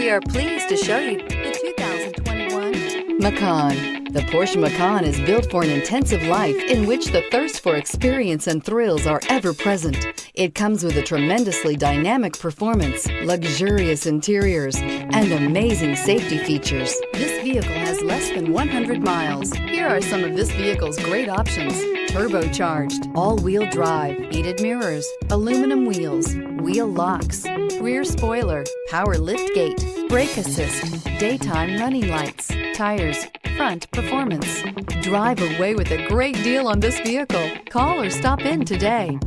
We are pleased to show you the 2021 Macan. The Porsche Macan is built for an intensive life in which the thirst for experience and thrills are ever present. It comes with a tremendously dynamic performance, luxurious interiors, and amazing safety features. This vehicle has less than 100 miles. Here are some of this vehicle's great options: turbocharged, all-wheel drive, heated mirrors, aluminum wheels, wheel locks, rear spoiler, power liftgate, brake assist, daytime running lights, tires, front performance. Drive away with a great deal on this vehicle. Call or stop in today.